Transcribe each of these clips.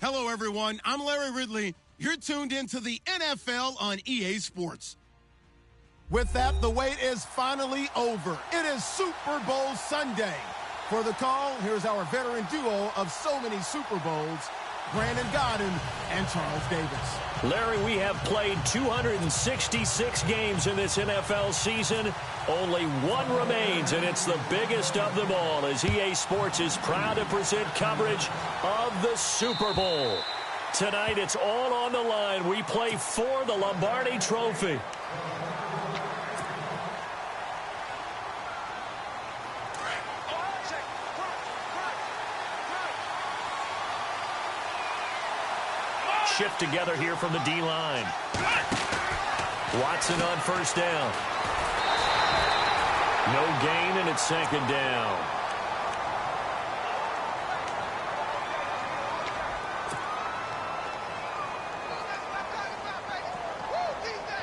Hello, everyone. I'm Larry Ridley. You're tuned into the NFL on EA Sports. With that, the wait is finally over. It is Super Bowl Sunday. For the call, here's our veteran duo of so many Super Bowls, Brandon Godden and Charles Davis. Larry, we have played 266 games in this NFL season. Only one remains, and it's the biggest of them all, as EA Sports is proud to present coverage of the Super Bowl. Tonight, it's all on the line. We play for the Lombardi Trophy. Shift together here from the D-line. Watson on first down. No gain, and it's second down.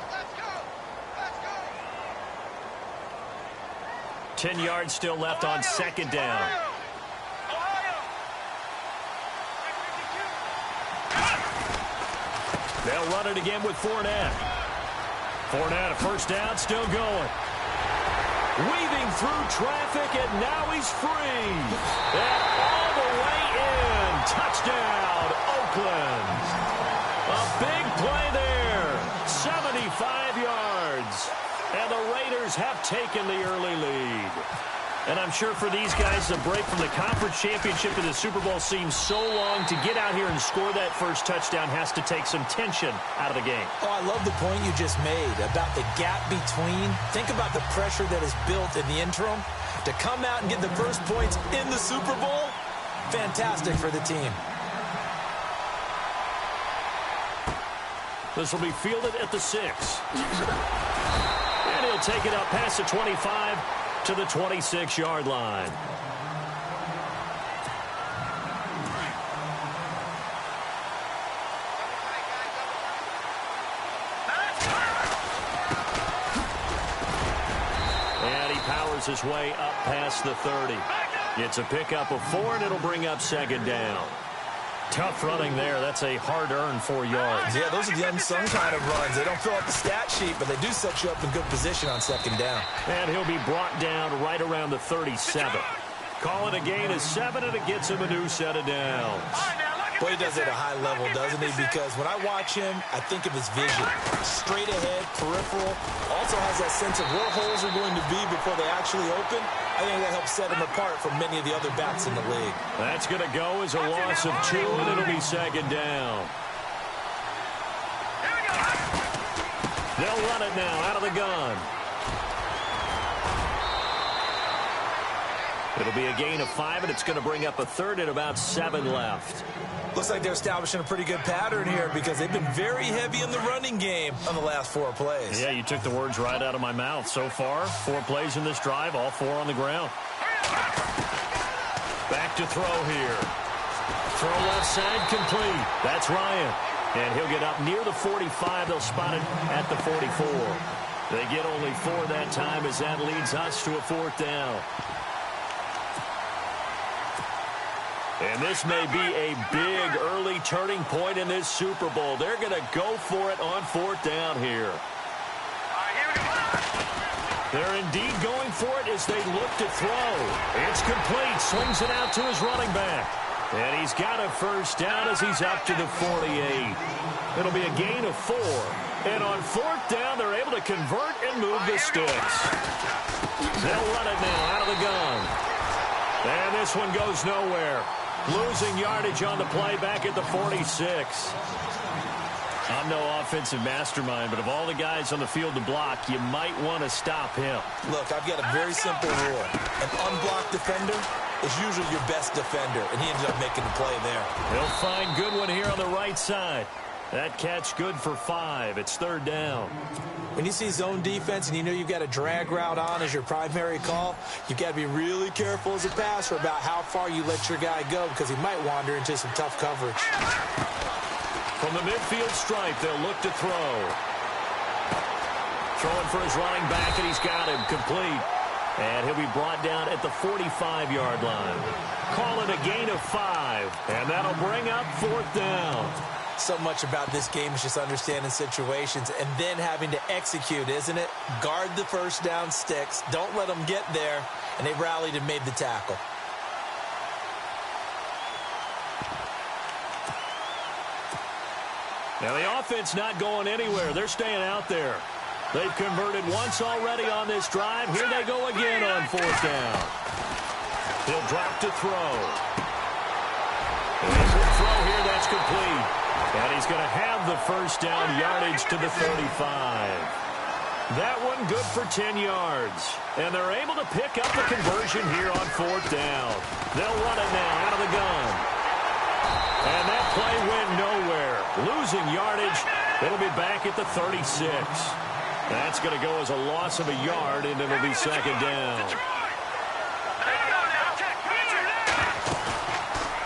Let's go. 10 yards still left on second down. They'll run it again with Fournette. Fournette, a first down, still going. Weaving through traffic, and now he's free. And all the way in. Touchdown, Oakland. A big play there. 75 yards. And the Raiders have taken the early lead. And I'm sure for these guys, the break from the conference championship to the Super Bowl seems so long. To get out here and score that first touchdown has to take some tension out of the game. Oh, I love the point you just made about the gap between. Think about the pressure that is built in the interim. To come out and get the first points in the Super Bowl, fantastic for the team. This will be fielded at the 6. And he'll take it up past the 25 to the 26-yard line. And he powers his way up past the 30. It's a pickup of 4, and it'll bring up second down. Tough running there. That's a hard-earned 4 yards. Yeah, those are the unsung kind of runs. They don't fill out the stat sheet, but they do set you up in good position on second down. And he'll be brought down right around the 37. Call it a gain of 7, and it gets him a new set of downs. Boy, he does it at a high level, doesn't he? Because when I watch him, I think of his vision. Straight ahead, peripheral. Also has that sense of where holes are going to be before they actually open. I think that helps set him apart from many of the other backs in the league. That's going to go as a loss of 2, and it'll be second down. They'll run it now out of the gun. It'll be a gain of 5, and it's going to bring up a third and about 7 left. Looks like they're establishing a pretty good pattern here because they've been very heavy in the running game on the last 4 plays. Yeah, you took the words right out of my mouth. So far, 4 plays in this drive, all 4 on the ground. Back to throw here. Throw left side complete. That's Ryan. And he'll get up near the 45. They'll spot it at the 44. They get only 4 that time as that leads us to a 4th down. And this may be a big early turning point in this Super Bowl. They're going to go for it on 4th down here. They're indeed going for it as they look to throw. It's complete. Swings it out to his running back. And he's got a first down as he's up to the 48. It'll be a gain of 4. And on 4th down, they're able to convert and move the sticks. They'll run it now out of the gun. And this one goes nowhere. Losing yardage on the play back at the 46. I'm no offensive mastermind, but of all the guys on the field to block, you might want to stop him. Look, I've got a very simple rule. An unblocked defender is usually your best defender, and he ended up making the play there. He'll find Goodwin here on the right side. That catch good for 5. It's 3rd down. When you see zone defense and you know you've got a drag route on as your primary call, you've got to be really careful as a passer about how far you let your guy go because he might wander into some tough coverage. From the midfield stripe, they'll look to throw. Throwing for his running back, and he's got him complete. And he'll be brought down at the 45-yard line. Call it a gain of 5, and that'll bring up 4th down. So much about this game is just understanding situations and then having to execute, isn't it? Guard the first down sticks. Don't let them get there. And they rallied and made the tackle. Now the offense not going anywhere. They're staying out there. They've converted once already on this drive. Here they go again on 4th down. He'll drop to throw. He's going to throw here. That's complete. And he's going to have the first down, yardage to the 35. That one good for 10 yards. And they're able to pick up the conversion here on 4th down. They'll run it now out of the gun. And that play went nowhere. Losing yardage. It'll be back at the 36. That's going to go as a loss of a yard, and it'll be 2nd down.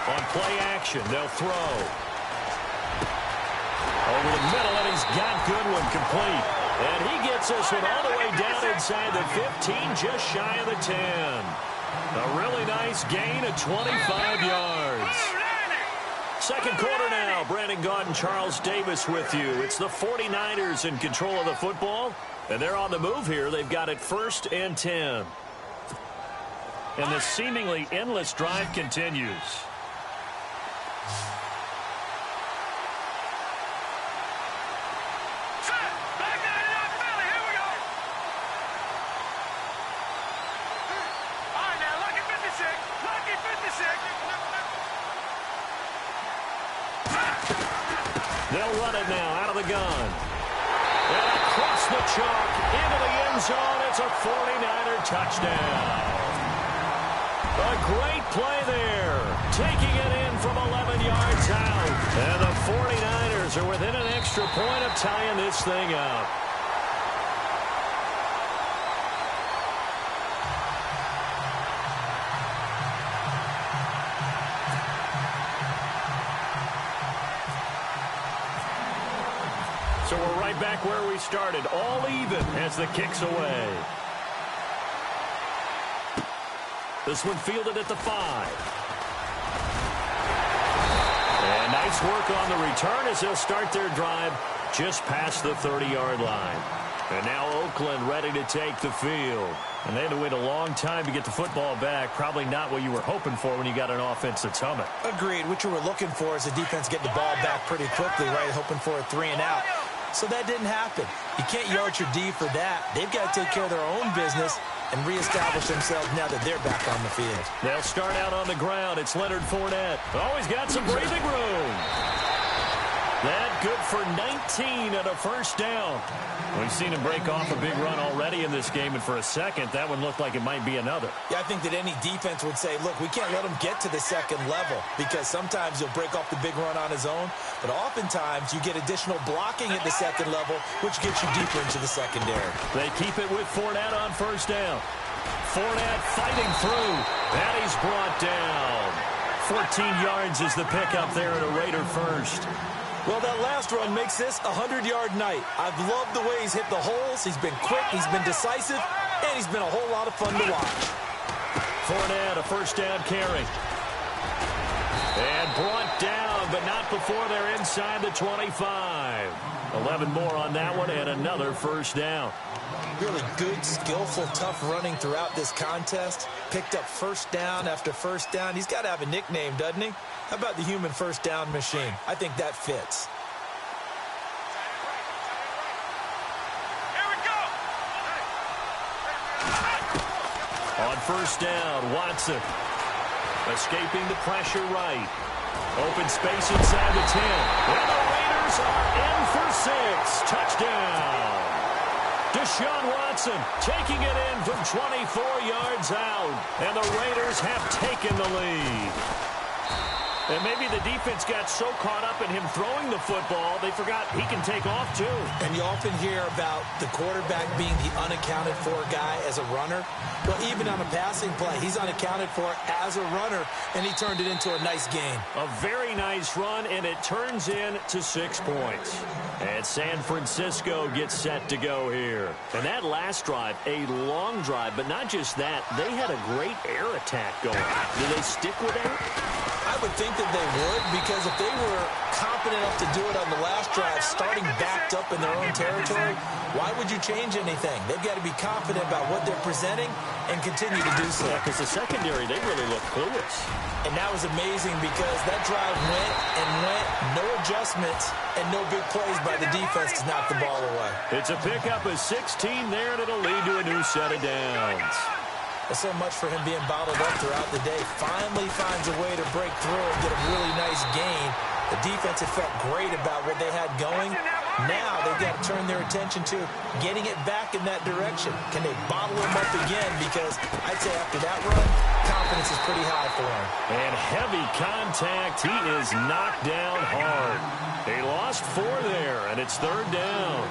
On play action, they'll throw. Over the middle, and he's got Goodwin complete. And he gets this one all the way down inside the 15, just shy of the 10. A really nice gain of 25 yards. Second quarter now. Brandon Gaudin, Charles Davis with you. It's the 49ers in control of the football, and they're on the move here. They've got it 1st and 10. And the seemingly endless drive continues. They'll run it now out of the gun. And across the chalk into the end zone. It's a 49er touchdown. A great play there. Taking it in from 11 yards out. And the 49ers are within an extra point of tying this thing up. So we're right back where we started, all even as the kick's away. This one fielded at the 5. And nice work on the return as they'll start their drive just past the 30-yard line. And now Oakland ready to take the field. And they had to wait a long time to get the football back. Probably not what you were hoping for when you got an offense that's humming. Agreed. What you were looking for is the defense getting the ball back pretty quickly, right? Hoping for a 3 and out. So that didn't happen. You can't yard your D for that. They've got to take care of their own business and reestablish themselves now that they're back on the field. They'll start out on the ground. It's Leonard Fournette. Always got some breathing room. That good for 19 and a first down. We've seen him break off a big run already in this game, and for a second, that one looked like it might be another. Yeah, I think that any defense would say, look, we can't let him get to the second level because sometimes he'll break off the big run on his own, but oftentimes you get additional blocking at the second level, which gets you deeper into the secondary. They keep it with Fournette on first down. Fournette fighting through, and he's brought down. 14 yards is the pickup there at a Raider first. Well, that last run makes this a 100-yard night. I've loved the way he's hit the holes. He's been quick, he's been decisive, and he's been a whole lot of fun to watch. Fournette, a first down carry. And brought down, but not before they're inside the 25. 11 more on that one, and another first down. Really good, skillful, tough running throughout this contest. Picked up first down after first down. He's got to have a nickname, doesn't he? How about the human first down machine? I think that fits. Here we go. On first down, Watson. Escaping the pressure right. Open space inside the 10. And the Raiders are in for 6. Touchdown. Deshaun Watson taking it in from 24 yards out. And the Raiders have taken the lead. And maybe the defense got so caught up in him throwing the football, they forgot he can take off too. And you often hear about the quarterback being the unaccounted for guy as a runner. Well, even on a passing play, he's unaccounted for as a runner, and he turned it into a nice gain. A very nice run, and it turns into 6 points. And San Francisco gets set to go here. And that last drive, a long drive, but not just that, they had a great air attack going. Do they stick with that? I would think that they would, because if they were confident enough to do it on the last drive, starting backed up in their own territory, why would you change anything? They've got to be confident about what they're presenting and continue to do so. Yeah, because the secondary, they really look clueless. And that was amazing because that drive went and went, no adjustments, and no big plays by the defense to knock the ball away. It's a pickup of 16 there, and it'll lead to a new set of downs. There's so much for him being bottled up throughout the day. Finally finds a way to break through and get a really nice gain. The defense had felt great about what they had going. Now they've got to turn their attention to getting it back in that direction. Can they bottle him up again? Because I'd say after that run, confidence is pretty high for him. And heavy contact. He is knocked down hard. He lost 4 there, and it's 3rd down.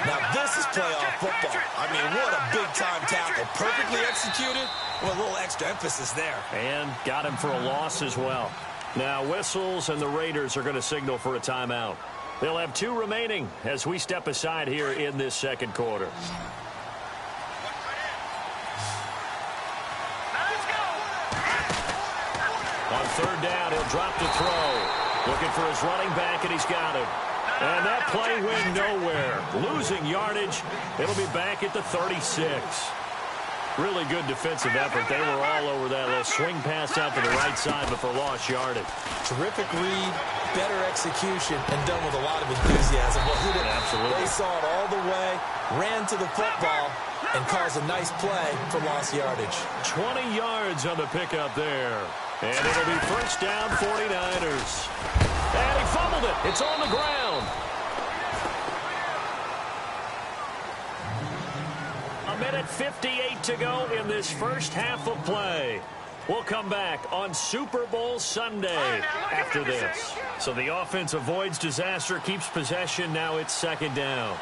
Now this is playoff football. I mean, what a big-time tackle. Perfectly executed. Well, a little extra emphasis there. And got him for a loss as well. Now whistles, and the Raiders are going to signal for a timeout. They'll have 2 remaining as we step aside here in this second quarter. On 3rd down, he'll drop the throw. Looking for his running back, and he's got him. And that play went nowhere. Losing yardage. It'll be back at the 36. Really good defensive effort. They were all over that little swing pass out to the right side before lost yardage. Terrific read, better execution, and done with a lot of enthusiasm. Well, absolutely. They saw it all the way, ran to the football, and caused a nice play for lost yardage. 20 yards on the pickup there. And it'll be 1st down, 49ers. And he fumbled it. It's on the ground. A minute 58 to go in this first half of play. We'll come back on Super Bowl Sunday after this. So the offense avoids disaster, keeps possession. Now it's 2nd down.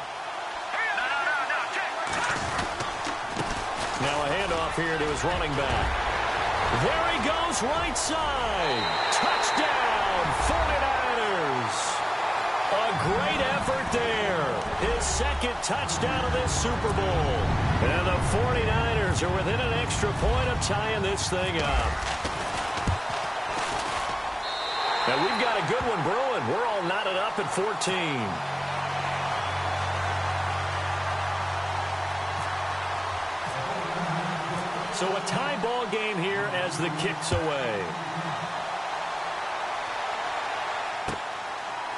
Now a handoff here to his running back. There he goes, right side. Touchdown, 49ers. A great effort there. His 2nd touchdown of this Super Bowl. And the 49ers are within an extra point of tying this thing up. Now we've got a good one brewing. We're all knotted up at 14. So a tie ball game here as the kick's away.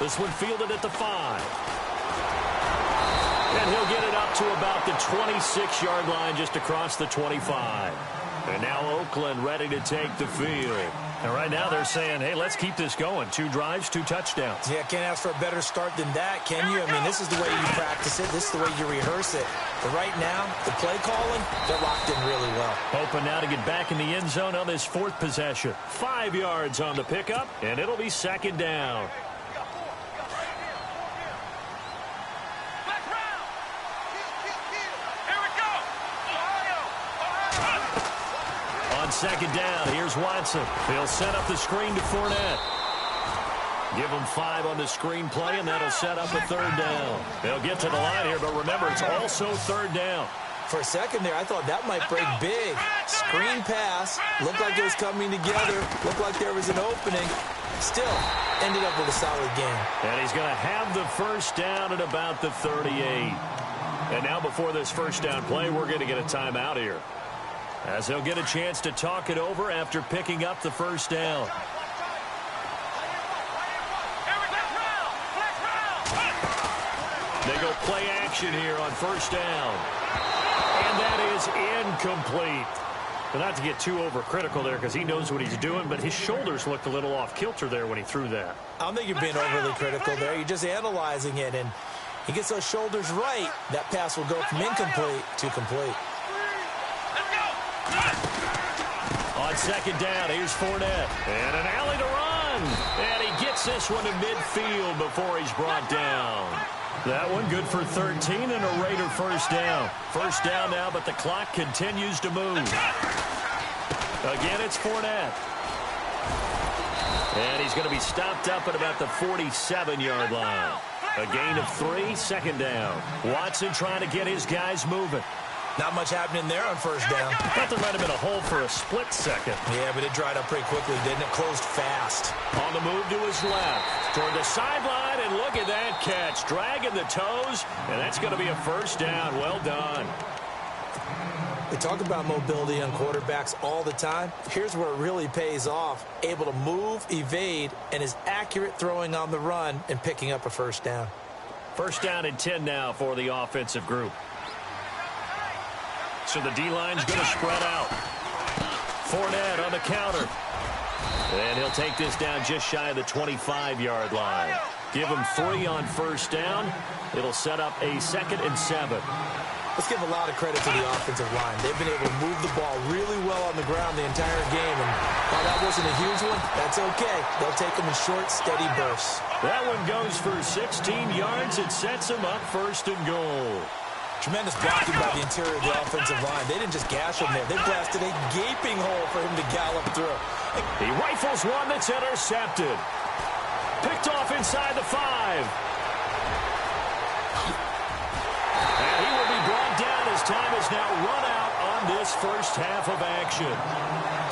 This one fielded at the 5. And he'll get it up to about the 26-yard line just across the 25. And now Oakland ready to take the field. And right now they're saying, hey, let's keep this going. 2 drives, 2 touchdowns. Yeah, can't ask for a better start than that, can you? I mean, this is the way you practice it. This is the way you rehearse it. But right now, the play calling, they're locked in really well. Hoping now to get back in the end zone on this 4th possession. 5 yards on the pickup, and it'll be 2nd down. On 2nd down, here's Watson. He'll set up the screen to Fournette. Give him 5 on the screen play, and that'll set up a 3rd down. They'll get to the line here, but remember, it's also 3rd down. For a second there, I thought that might break big. Screen pass. Looked like it was coming together. Looked like there was an opening. Still, ended up with a solid game. And he's going to have the 1st down at about the 38. And now before this 1st down play, we're going to get a timeout here, as they'll get a chance to talk it over after picking up the 1st down. They go play action here on 1st down. And that is incomplete. But not to get too overcritical there, because he knows what he's doing, but his shoulders looked a little off kilter there when he threw that. I don't think you're being overly critical there. You're just analyzing it, and He gets those shoulders right, that pass will go from incomplete to complete. On second down, here's Fournette. And an alley to run. And he gets this one to midfield before he's brought down. That one good for 13 and a Raider first down. First down now, but the clock continues to move. Again, it's Fournette. And he's going to be stopped up at about the 47-yard line. A gain of 3, second down. Watson trying to get his guys moving. Not much happening there on first down. Thought there might have been a hole for a split second. Yeah, but it dried up pretty quickly, didn't it? Closed fast. On the move to his left. Toward the sideline, and look at that catch. Dragging the toes, and that's going to be a first down. Well done. They talk about mobility on quarterbacks all the time. Here's where it really pays off. Able to move, evade, and is accurate throwing on the run and picking up a first down. First down and 10 now for the offensive group. So the D-line's going to spread out. Fournette on the counter. And he'll take this down just shy of the 25-yard line. Give him 3 on first down. It'll set up a 2nd and 7. Let's give a lot of credit to the offensive line. They've been able to move the ball really well on the ground the entire game. And while that wasn't a huge one, that's okay. They'll take them in short, steady bursts. That one goes for 16 yards. It sets them up 1st and goal. Tremendous blocking by the interior of the offensive line. They didn't just gash him there. They blasted a gaping hole for him to gallop through. He rifles one that's intercepted. Picked off inside the 5. And he will be brought down as time is now run out on this first half of action.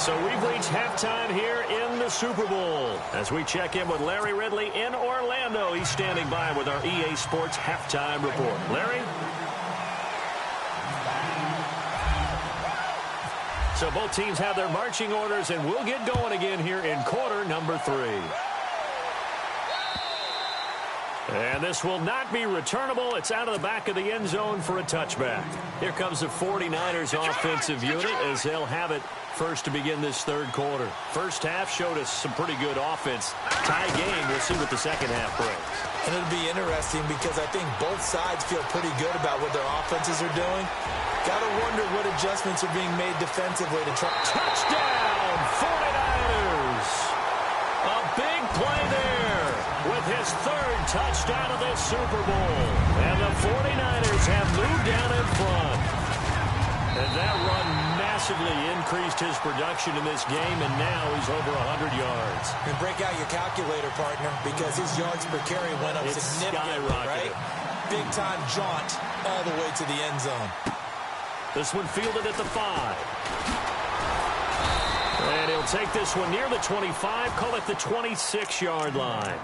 So we've reached halftime here in the Super Bowl. As we check in with Larry Ridley in Orlando, he's standing by with our EA Sports halftime report. Larry? So both teams have their marching orders, and we'll get going again here in quarter number 3. And this will not be returnable. It's out of the back of the end zone for a touchback. Here comes the 49ers offensive unit as they'll have it first to begin this third quarter. First half showed us some pretty good offense. Tie game. We'll see what the second half brings. And it'll be interesting because I think both sides feel pretty good about what their offenses are doing. Got to wonder what adjustments are being made defensively to try. Touchdown, 49ers. A big play there with his 3rd touchdown of this Super Bowl. And the 49ers have moved down in front. And that run massively increased his production in this game, and now he's over 100 yards. And break out your calculator, partner, because his yards per carry went up significantly, right? Big-time jaunt all the way to the end zone. This one fielded at the 5. And he'll take this one near the 25, call it the 26-yard line.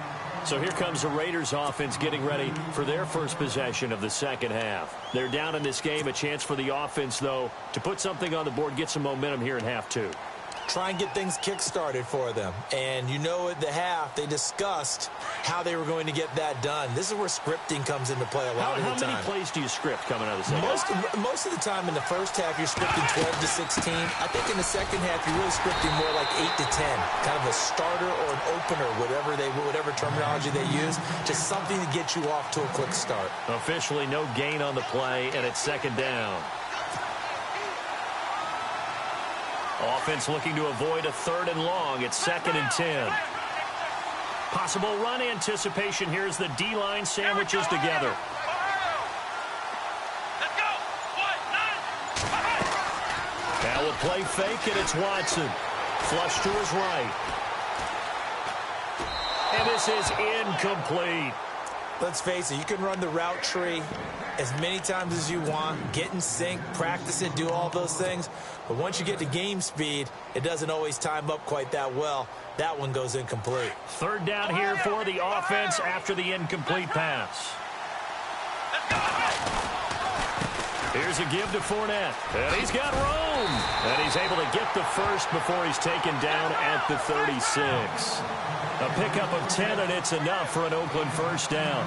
So here comes the Raiders offense getting ready for their first possession of the second half. They're down in this game. A chance for the offense, though, to put something on the board, get some momentum here in half 2. Try and get things kick-started for them. And you know at the half, they discussed how they were going to get that done. This is where scripting comes into play a lot of the time. How many plays do you script coming out of the second half? Most of the time in the first half, you're scripting 12 to 16. I think in the second half, you're really scripting more like 8 to 10. Kind of a starter or an opener, whatever terminology they use. Just something to get you off to a quick start. Officially no gain on the play, and it's second down. Offense looking to avoid a 3rd and long. It's 2nd and 10. Possible run anticipation here as the D-line sandwiches together. Let's go. 1, 9. Now a play fake, and it's Watson. Flush to his right. And this is incomplete. Let's face it, you can run the route tree as many times as you want, get in sync, practice it, do all those things. But once you get to game speed, it doesn't always time up quite that well. That one goes incomplete. 3rd down here for the offense after the incomplete pass. Here's a give to Fournette. And he's got room. And he's able to get the first before he's taken down at the 36. A pickup of 10, and it's enough for an Oakland first down.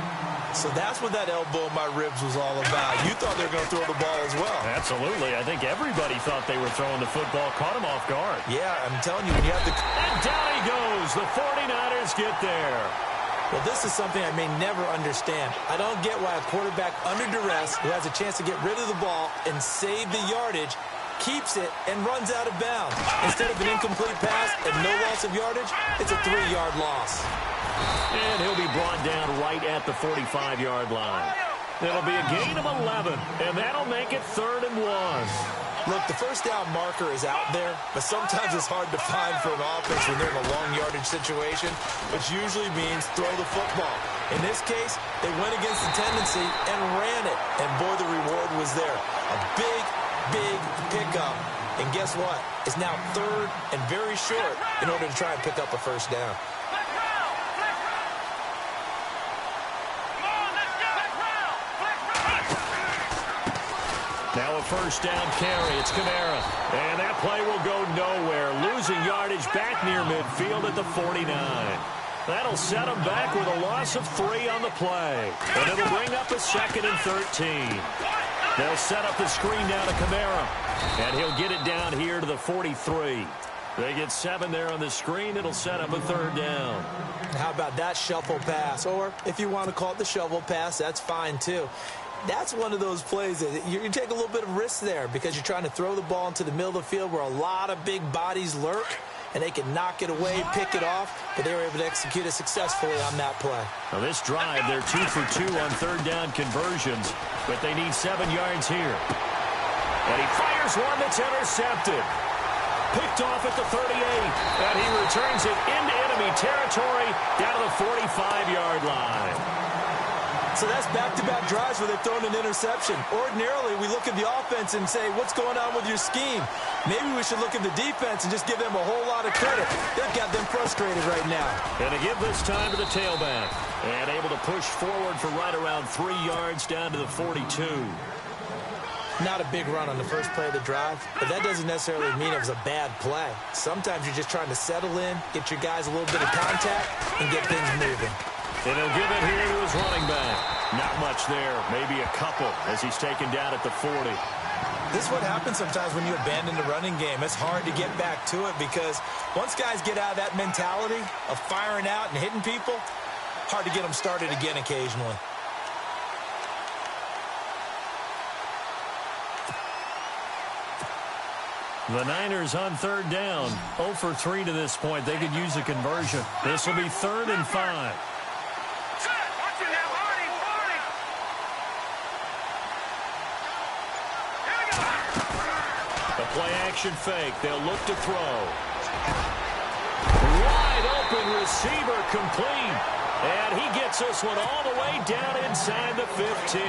So that's what that elbow in my ribs was all about. You thought they were going to throw the ball as well. Absolutely. I think everybody thought they were throwing the football. Caught him off guard. Yeah, I'm telling you, when you have the... And down he goes. The 49ers get there. Well, this is something I may never understand. I don't get why a quarterback under duress who has a chance to get rid of the ball and save the yardage keeps it and runs out of bounds. Instead of an incomplete pass and no loss of yardage, it's a 3-yard loss. And he'll be brought down right at the 45-yard line. It'll be a gain of 11, and that'll make it 3rd and 1. Look, the first down marker is out there, but sometimes it's hard to find for an offense when they're in a long yardage situation, which usually means throw the football. In this case, they went against the tendency and ran it, and boy, the reward was there. A big pickup, and guess what? It's now 3rd and very short in order to try and pick up a first down. Now a first down carry. It's Kamara. And that play will go nowhere. Losing yardage back near midfield at the 49. That'll set him back with a loss of 3 on the play. And it'll bring up a 2nd and 13. They'll set up the screen down to Kamara. And he'll get it down here to the 43. They get 7 there on the screen. It'll set up a 3rd down. How about that shuffle pass? Or if you want to call it the shovel pass, that's fine too. That's one of those plays that you take a little bit of risk there because you're trying to throw the ball into the middle of the field where a lot of big bodies lurk, and they can knock it away, pick it off, but they were able to execute it successfully on that play. Now this drive, they're 2 for 2 on 3rd down conversions, but they need 7 yards here. And he fires one that's intercepted. Picked off at the 38, and he returns it into enemy territory down to the 45-yard line. So that's back-to-back drives where they've thrown an interception. Ordinarily, we look at the offense and say, what's going on with your scheme? Maybe we should look at the defense and just give them a whole lot of credit. They've got them frustrated right now. And to give this time to the tailback. And able to push forward for right around 3 yards down to the 42. Not a big run on the first play of the drive, but that doesn't necessarily mean it was a bad play. Sometimes you're just trying to settle in, get your guys a little bit of contact, and get things moving. And he'll give it here to his running back. Not much there, maybe a couple as he's taken down at the 40. This is what happens sometimes when you abandon the running game. It's hard to get back to it because once guys get out of that mentality of firing out and hitting people, hard to get them started again occasionally. The Niners on 3rd down. 0 for 3 to this point. They could use a conversion. This will be 3rd and 5. Play-action fake. They'll look to throw. Wide open receiver complete. And he gets this one all the way down inside the 15.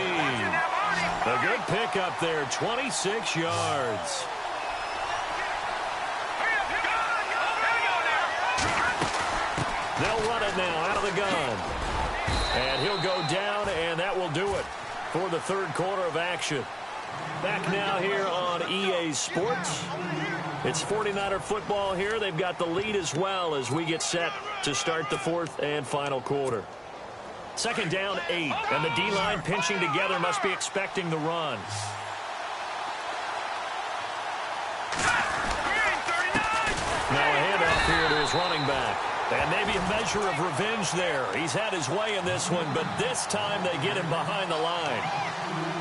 A good pickup there, 26 yards. They'll run it now out of the gun. And he'll go down, and that will do it for the 3rd quarter of action. Back now here on EA Sports. It's 49er football here. They've got the lead as well as we get set to start the 4th and final quarter. 2nd down, 8. And the D-line pinching together must be expecting the run. Now a handoff here to his running back. And maybe a measure of revenge there. He's had his way in this one, but this time they get him behind the line.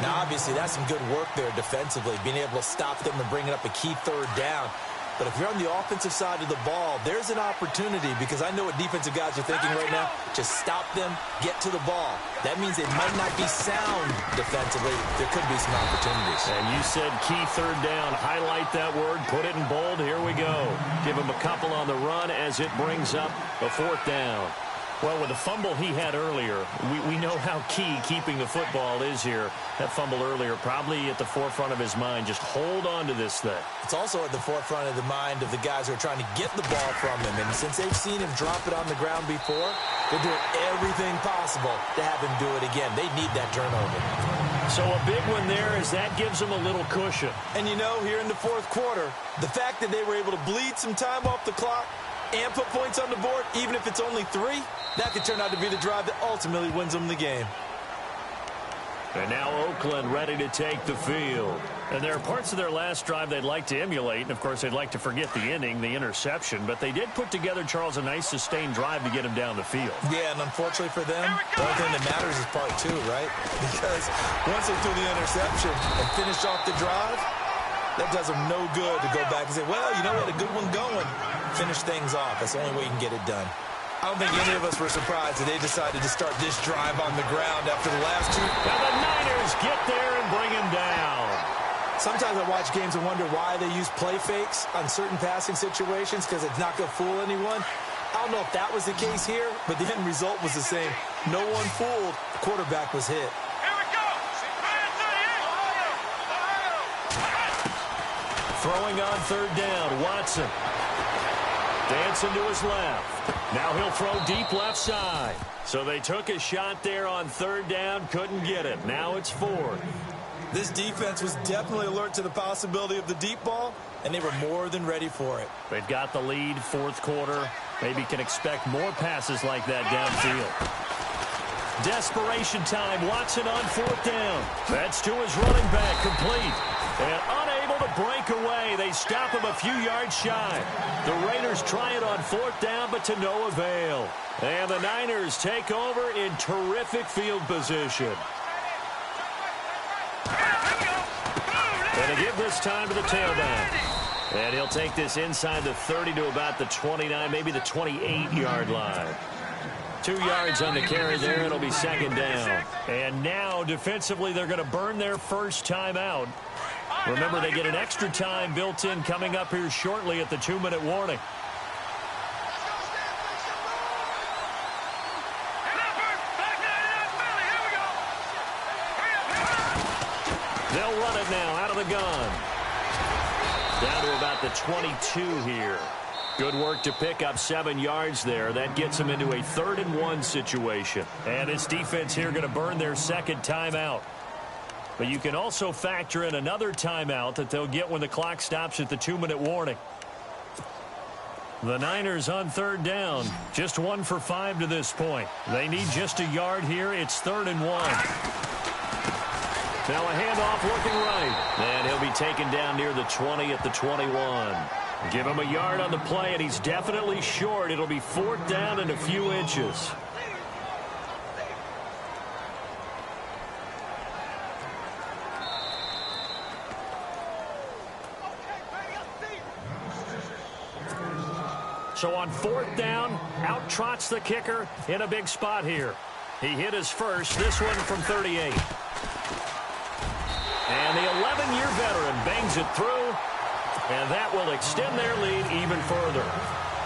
Now, obviously, that's some good work there defensively, being able to stop them and bringing up a key 3rd down. But if you're on the offensive side of the ball, there's an opportunity because I know what defensive guys are thinking right now. Just stop them, get to the ball. That means they might not be sound defensively. There could be some opportunities. And you said key 3rd down. Highlight that word. Put it in bold. Here we go. Give him a couple on the run as it brings up a 4th down. Well, with the fumble he had earlier, we know how key keeping the football is here. That fumble earlier probably at the forefront of his mind. Just hold on to this thing. It's also at the forefront of the mind of the guys who are trying to get the ball from him. And since they've seen him drop it on the ground before, they're doing everything possible to have him do it again. They need that turnover. So a big one there as that gives them a little cushion. And, you know, here in the 4th quarter, the fact that they were able to bleed some time off the clock and put points on the board, even if it's only 3, that could turn out to be the drive that ultimately wins them the game. And now Oakland ready to take the field. And there are parts of their last drive they'd like to emulate. And, of course, they'd like to forget the inning, the interception. But they did put together, Charles, a nice sustained drive to get him down the field. Yeah, and unfortunately for them, the only thing that matters is part two, right? Because once they threw the interception and finished off the drive, that does them no good to go back and say, well, you know, we had a good one going. Finish things off. That's the only way you can get it done. I don't think any of us were surprised that they decided to start this drive on the ground after the last two. And the Niners get there and bring him down. Sometimes I watch games and wonder why they use play fakes on certain passing situations, because it's not going to fool anyone. I don't know if that was the case here, but the end result was the same. No one fooled. The quarterback was hit. Here we go. Throwing on third down, Watson. Dancing to his left. Now he'll throw deep left side. So they took a shot there on third down, couldn't get it. Now it's fourth. This defense was definitely alert to the possibility of the deep ball, and they were more than ready for it. They've got the lead, fourth quarter. Maybe can expect more passes like that downfield. Desperation time. Watson on fourth down. That's to his running back, complete. And unable to break away. They stop him a few yards shy. The Raiders try it on fourth down, but to no avail. And the Niners take over in terrific field position. And to give this time to the tailback. And he'll take this inside the 30 to about the 29, maybe the 28-yard line. 2 yards on the carry there. It'll be second down. And now, defensively, they're going to burn their first timeout. Remember, they get an extra time built in coming up here shortly at the 2-minute warning. They'll run it now out of the gun. Down to about the 22 here. Good work to pick up 7 yards there. That gets them into a 3rd-and-1 situation. And this defense here going to burn their second timeout. But you can also factor in another timeout that they'll get when the clock stops at the 2-minute warning. The Niners on third down. Just 1 for 5 to this point. They need just a yard here. It's 3rd-and-1. Now a handoff looking right. And he'll be taken down near the 20 at the 21. Give him a yard on the play, and he's definitely short. It'll be 4th down and a few inches. So on 4th down, out trots the kicker in a big spot here. He hit his first, this one from 38. And the 11-year veteran bangs it through, and that will extend their lead even further.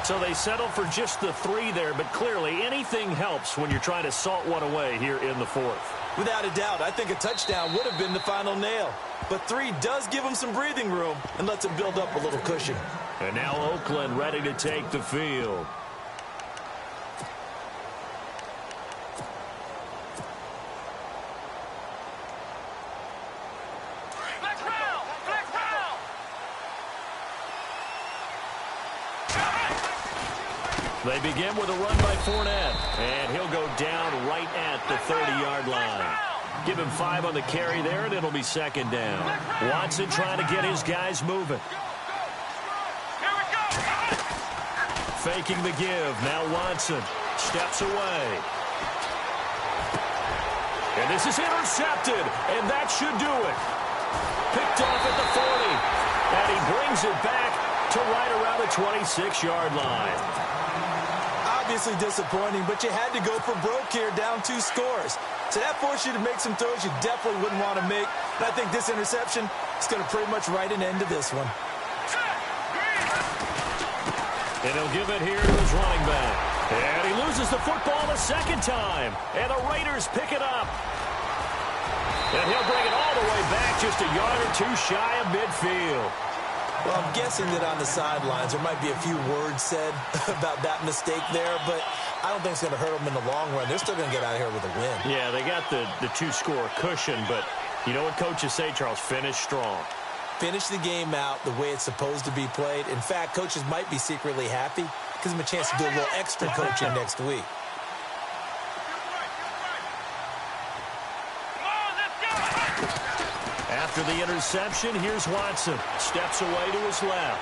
So they settle for just the 3 there, but clearly anything helps when you're trying to salt one away here in the 4th. Without a doubt, I think a touchdown would have been the final nail. But 3 does give them some breathing room and lets them build up a little cushion. And now Oakland ready to take the field. They begin with a run by Fournette, and he'll go down right at the 30-yard line. Give him 5 on the carry there, and it'll be second down. Watson trying to get his guys moving. Faking the give. Now Watson steps away. And this is intercepted, and that should do it. Picked off at the 40, and he brings it back to right around the 26-yard line. Obviously disappointing, but you had to go for broke here, down 2 scores. So that forced you to make some throws you definitely wouldn't want to make. And I think this interception is going to pretty much write an end to this one. And he'll give it here to his running back. And he loses the football a second time. And the Raiders pick it up. And he'll bring it all the way back just a yard or 2 shy of midfield. Well, I'm guessing that on the sidelines there might be a few words said about that mistake there, but I don't think it's going to hurt them in the long run. They're still going to get out of here with a win. Yeah, they got the 2-score cushion, but you know what coaches say, Charles? Finish strong. Finish the game out the way it's supposed to be played. In fact, coaches might be secretly happy. Gives them a chance to do a little extra coaching next week. After the interception, here's Watson. Steps away to his left.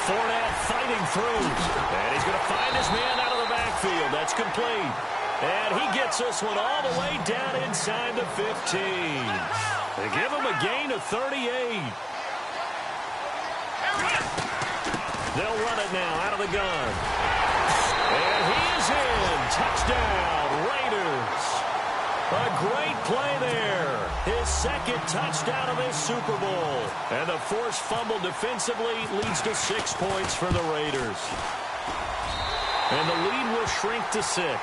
Fournette fighting through. And he's going to find his man out of the backfield. That's complete. And he gets this one all the way down inside the 15. They give him a gain of 38. They'll run it now out of the gun. And he is in. Touchdown, Raiders. A great play there. His second touchdown of this Super Bowl. And the forced fumble defensively leads to 6 points for the Raiders. And the lead will shrink to 6.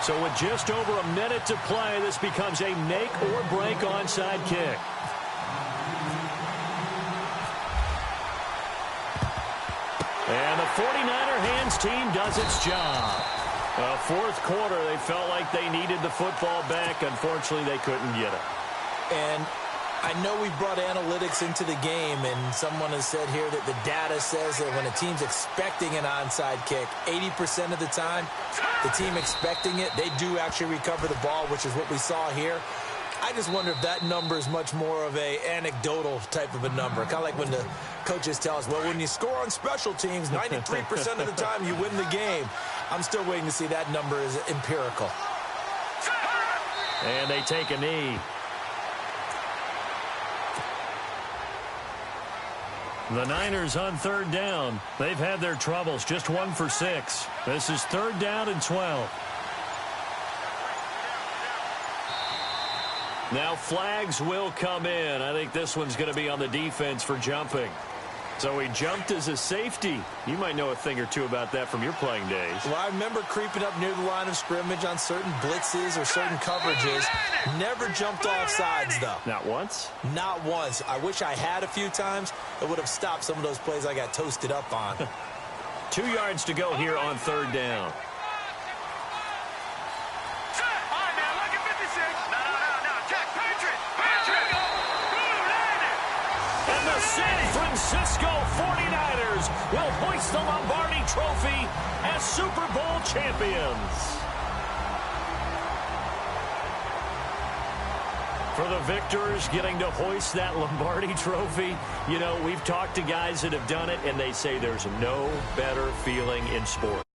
So with just over a minute to play, this becomes a make-or-break onside kick. And the 49er hands team does its job. Fourth quarter, they felt like they needed the football back. Unfortunately, they couldn't get it. And I know we brought analytics into the game, and someone has said here that the data says that when a team's expecting an onside kick, 80% of the time, the team expecting it, they do actually recover the ball, which is what we saw here. I just wonder if that number is much more of a anecdotal type of a number. Kind of like when the coaches tell us, well, when you score on special teams, 93% of the time you win the game. I'm still waiting to see that number is empirical. And they take a knee. The Niners on third down. They've had their troubles, just 1 for 6. This is third down and 12. Now flags will come in. I think this one's going to be on the defense for jumping. So he jumped as a safety. You might know a thing or two about that from your playing days. Well, I remember creeping up near the line of scrimmage on certain blitzes or certain coverages. Never jumped off sides, though. Not once? Not once. I wish I had a few times. It would have stopped some of those plays I got toasted up on. 2 yards to go here on third down. San Francisco 49ers will hoist the Lombardi Trophy as Super Bowl champions. For the victors getting to hoist that Lombardi Trophy, you know, we've talked to guys that have done it, and they say there's no better feeling in sports.